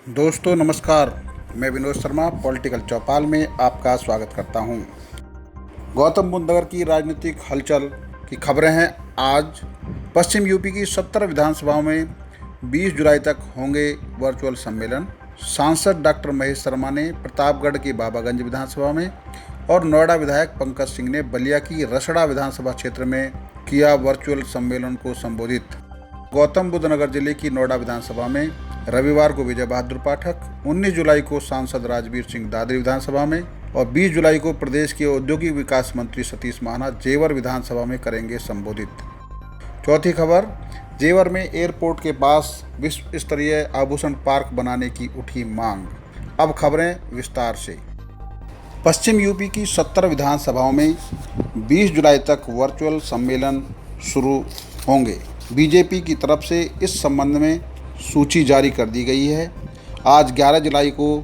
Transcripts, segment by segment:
दोस्तों नमस्कार। मैं विनोद शर्मा पॉलिटिकल चौपाल में आपका स्वागत करता हूं। गौतम बुद्ध नगर की राजनीतिक हलचल की खबरें हैं। आज पश्चिम यूपी की 17 विधानसभाओं में 20 जुलाई तक होंगे वर्चुअल सम्मेलन। सांसद डॉक्टर महेश शर्मा ने प्रतापगढ़ की बाबागंज विधानसभा में और नोएडा विधायक पंकज सिंह ने बलिया की रसड़ा विधानसभा क्षेत्र में किया वर्चुअल सम्मेलन को संबोधित। गौतम बुद्ध नगर जिले की नोएडा विधानसभा में रविवार को विजय बहादुर पाठक, 19 जुलाई को सांसद राजवीर सिंह दादरी विधानसभा में और 20 जुलाई को प्रदेश के औद्योगिक विकास मंत्री सतीश महाना जेवर विधानसभा में करेंगे संबोधित। चौथी खबर, जेवर में एयरपोर्ट के पास विश्व स्तरीय आभूषण पार्क बनाने की उठी मांग। अब खबरें विस्तार से। पश्चिम यूपी की 17 विधानसभाओं में 20 जुलाई तक वर्चुअल सम्मेलन शुरू होंगे। बीजेपी की तरफ से इस संबंध में सूची जारी कर दी गई है। आज 11 जुलाई को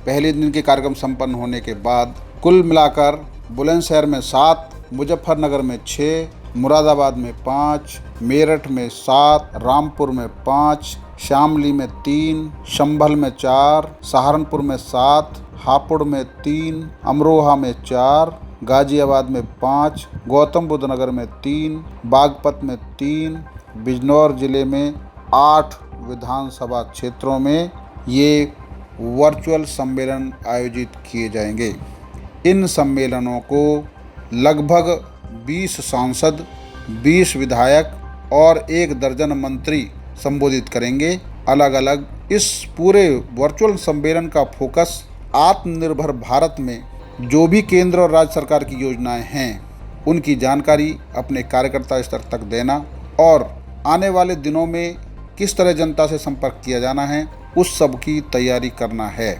पहले दिन के कार्यक्रम संपन्न होने के बाद कुल मिलाकर बुलंदशहर में 7, मुजफ्फरनगर में 6, मुरादाबाद में 5, मेरठ में 7, रामपुर में 5, शामली में 3, संभल में 4, सहारनपुर में 7, हापुड़ में 3, अमरोहा में 4, गाजियाबाद में 5, गौतम बुद्ध नगर में 3, बागपत में 3, बिजनौर जिले में 8 विधानसभा क्षेत्रों में ये वर्चुअल सम्मेलन आयोजित किए जाएंगे। इन सम्मेलनों को लगभग 20 सांसद, 20 विधायक और 1 दर्जन मंत्री संबोधित करेंगे। अलग अलग इस पूरे वर्चुअल सम्मेलन का फोकस आत्मनिर्भर भारत में जो भी केंद्र और राज्य सरकार की योजनाएं हैं उनकी जानकारी अपने कार्यकर्ता स्तर तक देना और आने वाले दिनों में किस तरह जनता से संपर्क किया जाना है उस सब की तैयारी करना है।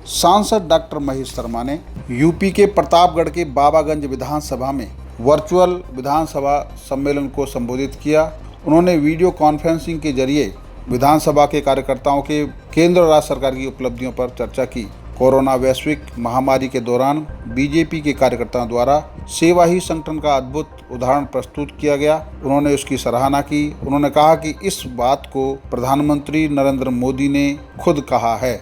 सांसद डॉक्टर महेश शर्मा ने यूपी के प्रतापगढ़ के बाबागंज विधानसभा में वर्चुअल विधानसभा सम्मेलन को संबोधित किया। उन्होंने वीडियो कॉन्फ्रेंसिंग के जरिए विधानसभा के कार्यकर्ताओं के केंद्र और राज्य सरकार की उपलब्धियों पर चर्चा की। कोरोना वैश्विक महामारी के दौरान बीजेपी के कार्यकर्ताओं द्वारा सेवा ही संगठन का अद्भुत उदाहरण प्रस्तुत किया गया। उन्होंने उसकी सराहना की। उन्होंने कहा कि इस बात को प्रधानमंत्री नरेंद्र मोदी ने खुद कहा है।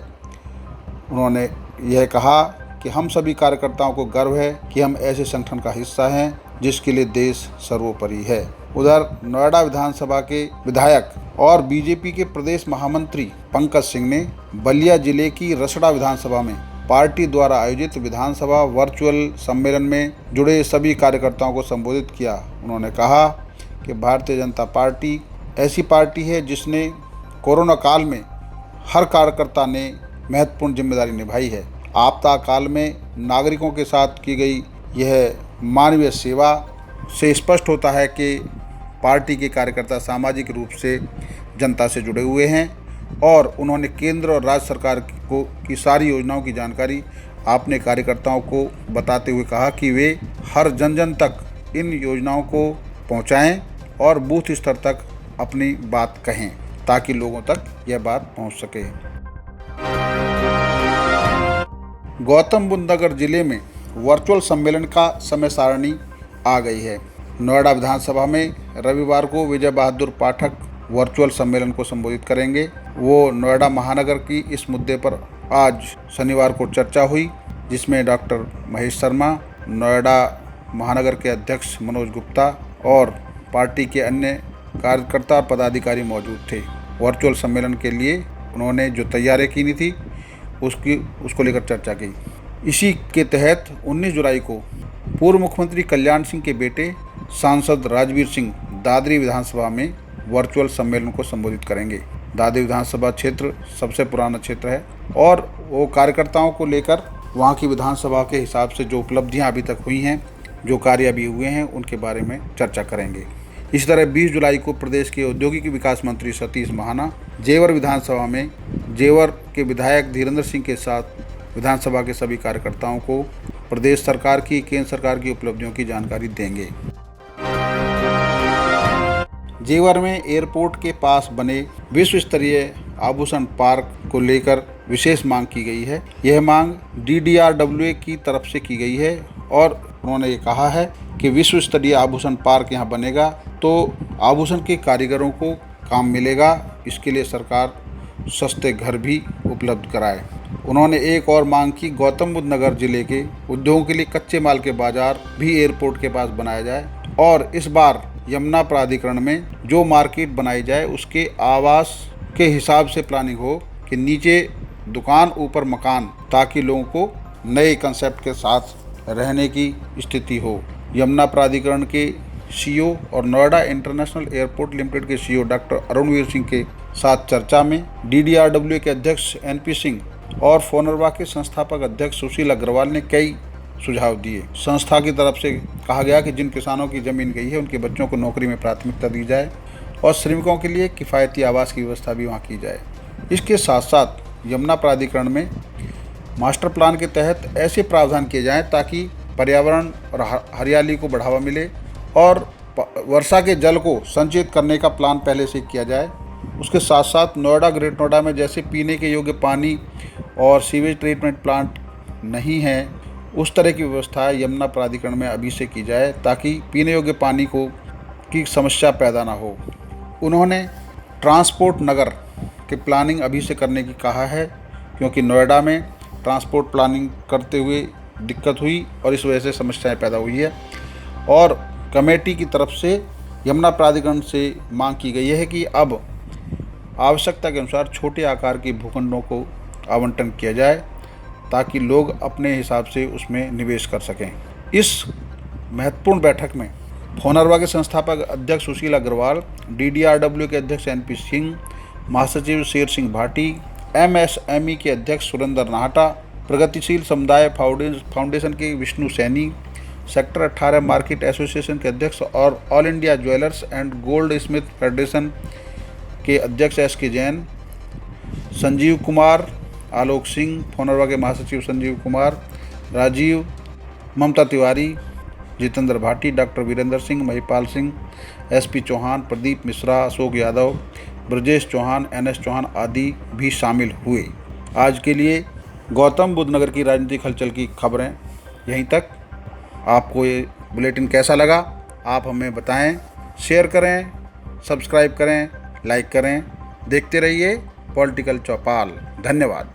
उन्होंने यह कहा कि हम सभी कार्यकर्ताओं को गर्व है कि हम ऐसे संगठन का हिस्सा हैं जिसके लिए देश सर्वोपरि है। उधर नोएडा विधानसभा के विधायक और बीजेपी के प्रदेश महामंत्री पंकज सिंह ने बलिया जिले की रसड़ा विधानसभा में पार्टी द्वारा आयोजित विधानसभा वर्चुअल सम्मेलन में जुड़े सभी कार्यकर्ताओं को संबोधित किया। उन्होंने कहा कि भारतीय जनता पार्टी ऐसी पार्टी है जिसने कोरोना काल में हर कार्यकर्ता ने महत्वपूर्ण जिम्मेदारी निभाई है। आपदा काल में नागरिकों के साथ की गई यह मानवीय सेवा से स्पष्ट होता है कि पार्टी के कार्यकर्ता सामाजिक रूप से जनता से जुड़े हुए हैं और उन्होंने केंद्र और राज्य सरकार की सारी योजनाओं की जानकारी अपने कार्यकर्ताओं को बताते हुए कहा कि वे हर जन जन तक इन योजनाओं को पहुंचाएं और बूथ स्तर तक अपनी बात कहें ताकि लोगों तक यह बात पहुंच सके। गौतम बुद्ध नगर जिले में वर्चुअल सम्मेलन का समय सारणी आ गई है। नोएडा विधानसभा में रविवार को विजय बहादुर पाठक वर्चुअल सम्मेलन को संबोधित करेंगे। वो नोएडा महानगर की इस मुद्दे पर आज शनिवार को चर्चा हुई जिसमें डॉक्टर महेश शर्मा, नोएडा महानगर के अध्यक्ष मनोज गुप्ता और पार्टी के अन्य कार्यकर्ता और पदाधिकारी मौजूद थे। वर्चुअल सम्मेलन के लिए उन्होंने जो तैयारी की थी उसको लेकर चर्चा की। इसी के तहत 19 जुलाई को पूर्व मुख्यमंत्री कल्याण सिंह के बेटे सांसद राजवीर सिंह दादरी विधानसभा में वर्चुअल सम्मेलन को संबोधित करेंगे। दादरी विधानसभा क्षेत्र सबसे पुराना क्षेत्र है और वो कार्यकर्ताओं को लेकर वहाँ की विधानसभा के हिसाब से जो उपलब्धियाँ अभी तक हुई हैं, जो कार्य अभी हुए हैं, उनके बारे में चर्चा करेंगे। इसी तरह 20 जुलाई को प्रदेश के औद्योगिक विकास मंत्री सतीश महाना जेवर विधानसभा में जेवर के विधायक धीरेन्द्र सिंह के साथ विधानसभा के सभी कार्यकर्ताओं को प्रदेश सरकार की, केंद्र सरकार की उपलब्धियों की जानकारी देंगे। जेवर में एयरपोर्ट के पास बने विश्व स्तरीय आभूषण पार्क को लेकर विशेष मांग की गई है। यह मांग DDRWA की तरफ से की गई है और उन्होंने ये कहा है कि विश्व स्तरीय आभूषण पार्क यहाँ बनेगा तो आभूषण के कारीगरों को काम मिलेगा, इसके लिए सरकार सस्ते घर भी उपलब्ध कराए। उन्होंने एक और मांग की, गौतम बुद्ध नगर जिले के उद्योगों के लिए कच्चे माल के बाजार भी एयरपोर्ट के पास बनाया जाए और इस बार यमुना प्राधिकरण में जो मार्केट बनाई जाए उसके आवास के हिसाब से प्लानिंग हो कि नीचे दुकान ऊपर मकान, ताकि लोगों को नए कंसेप्ट के साथ रहने की स्थिति हो। यमुना प्राधिकरण के सीईओ और नोएडा इंटरनेशनल एयरपोर्ट लिमिटेड के सीईओ डॉक्टर अरुणवीर सिंह के साथ चर्चा में DDRWA के अध्यक्ष NP सिंह और फोनरवा के संस्थापक अध्यक्ष सुशील अग्रवाल ने कई सुझाव दिए। संस्था की तरफ से कहा गया कि जिन किसानों की ज़मीन गई है उनके बच्चों को नौकरी में प्राथमिकता दी जाए और श्रमिकों के लिए किफ़ायती आवास की व्यवस्था भी वहाँ की जाए। इसके साथ साथ यमुना प्राधिकरण में मास्टर प्लान के तहत ऐसे प्रावधान किए जाएं ताकि पर्यावरण और हरियाली को बढ़ावा मिले और वर्षा के जल को संचित करने का प्लान पहले से किया जाए। उसके साथ साथ नोएडा, ग्रेट नोएडा में जैसे पीने के योग्य पानी और सीवेज ट्रीटमेंट प्लांट नहीं है, उस तरह की व्यवस्था यमुना प्राधिकरण में अभी से की जाए ताकि पीने योग्य पानी की समस्या पैदा ना हो। उन्होंने ट्रांसपोर्ट नगर की प्लानिंग अभी से करने की कहा है, क्योंकि नोएडा में ट्रांसपोर्ट प्लानिंग करते हुए दिक्कत हुई और इस वजह से समस्याएं पैदा हुई है। और कमेटी की तरफ से यमुना प्राधिकरण से मांग की गई है कि अब आवश्यकता के अनुसार छोटे आकार के भूखंडों को आवंटन किया जाए ताकि लोग अपने हिसाब से उसमें निवेश कर सकें। इस महत्वपूर्ण बैठक में फोनरवा के संस्थापक अध्यक्ष सुशील अग्रवाल, DDRWA के अध्यक्ष NP सिंह, महासचिव शेर सिंह भाटी, MSME के अध्यक्ष सुरेंद्र नाहटा, प्रगतिशील समुदाय फाउंडेशन के Vishnu Saini, sector 18 market association के अध्यक्ष और all India jewellers and gold Smith federation के अध्यक्ष SK जैन, संजीव कुमार, आलोक सिंह, फोनरवा के महासचिव Sanjeev Kumar, Rajeev, Mamta Tiwari, Jitendra Bhati, doctor Virendra Singh, Mahipal Singh, SP Chauhan, Pradeep Mishra, Ashok Yadav, Brajesh Chauhan, NS Chauhan आदि भी शामिल हुए। आज के लिए गौतम बुद्ध नगर की राजनीतिक हलचल की खबरें यहीं तक। आपको ये बुलेटिन कैसा लगा आप हमें बताएं, शेयर करें, सब्सक्राइब करें, लाइक करें। देखते रहिए पॉलिटिकल चौपाल। धन्यवाद।